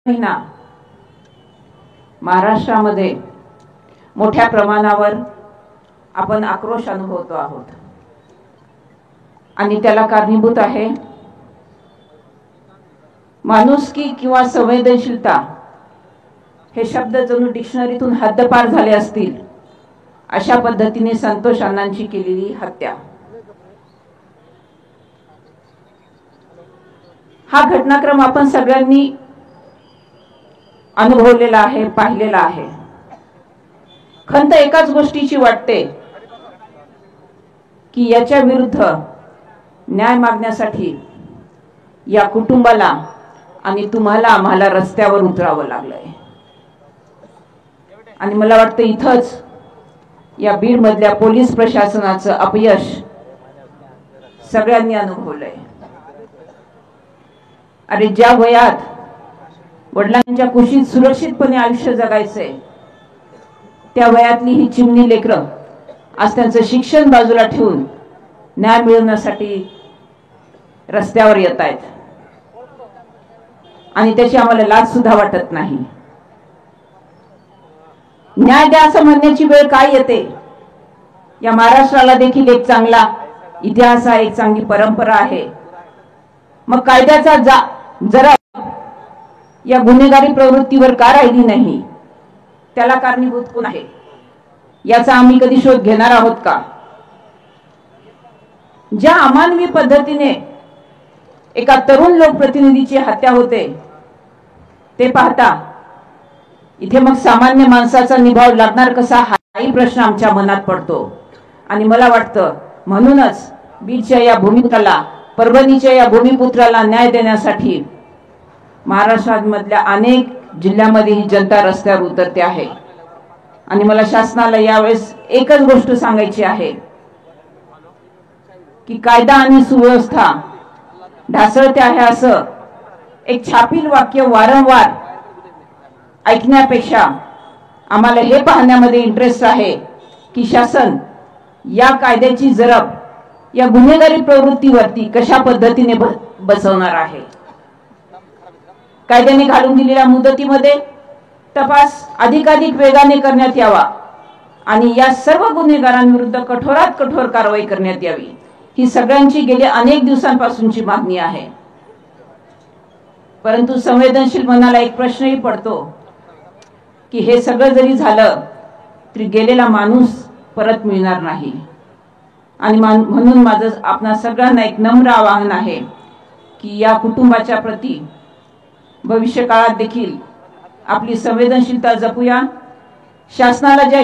महिना महाराष्ट्रामध्ये मोठ्या प्रमाणावर आपण आक्रोश अनुभवतो आहोत आणि त्याला कारणीभूत आहे माणुसकी किंवा संवेदनशीलता हे शब्द जणू डिक्शनरीतून हद्दपार झाले असतील अशा पद्धतीने संतोष अण्णांची केलेली हत्या। हा घटनाक्रम आपण सगळ्यांनी अनुभवलेला आहे, पाहिलेला आहे। खंत एकाच गोष्टीची वाटते की याच्या विरुद्ध न्याय मागण्यासाठी या कुटुंबाला आणि तुम्हाला आम्हाला रस्त्यावर उतरावं लागलंय। आणि मला वाटतं इथंच या बीड मधल्या पोलीस प्रशासनाचं अपयश सगळ्यांनी अनुभवलंय। अरे ज्या वयात वडिलांच्या कुशीत सुरक्षितपणे आयुष्य जगायचे त्या वयातली ही चिमणी लेकरं आज त्यांचं शिक्षण बाजूला ठेवून न्याय मिळवण्यासाठी रस्त्यावर येत आहेत आणि त्याची आम्हाला लाज सुद्धा वाटत नाही। न्याय द्या असं म्हणण्याची वेळ काय येते? या महाराष्ट्राला देखील एक चांगला इतिहास आहे, एक चांगली परंपरा आहे। मग कायद्याचा जरा या गुन्हेगारी प्रवृत्तीवर का राहिली नाही? त्याला कारणीभूत कोण आहे याचा आम्ही कधी शोध घेणार आहोत का? ज्या अमानवी पद्धतीने एका तरुण लोकप्रतिनिधीची हत्या होते ते पाहता इथे मग सामान्य माणसाचा निभाव लागणार कसा हाही प्रश्न आमच्या मनात पडतो। आणि मला वाटतं म्हणूनच बीडच्या या भूमिपुत्राला, परभणीच्या या भूमिपुत्राला न्याय देण्यासाठी महाराष्ट्रामधल्या अनेक जिल्ह्यामध्ये ही जनता रस्त्यावर उतरते आहे। आणि मला शासनाला यावेळेस एकच गोष्ट सांगायची आहे की कायदा आणि सुव्यवस्था ढासळते आहे असं एक छापील वाक्य वारंवार ऐकण्यापेक्षा आम्हाला हे पाहण्यामध्ये इंटरेस्ट आहे की शासन या कायद्याची जरब या गुन्हेगारी प्रवृत्तीवरती कशा पद्धतीने बसवणार आहे। कायद्याने घालून दिलेल्या मुदतीमध्ये तपास अधिकाधिक वेगाने करण्यात यावा आणि या सर्व गुन्हेगारांविरुद्ध कठोरात कठोर कारवाई करण्यात यावी ही सगळ्यांची गेल्या अनेक दिवसांपासूनची मागणी आहे। परंतु संवेदनशील मनाला एक प्रश्नही पडतो की हे सगळं जरी झालं तरी गेलेला माणूस परत मिळणार नाही। आणि म्हणून माझं आपणा सगळ्यांना एक नम्र आवाहन आहे की या कुटुंबाच्या प्रती भविष्य काळात देखील आपली संवेदनशीलता जपूया। शासनाला ज्या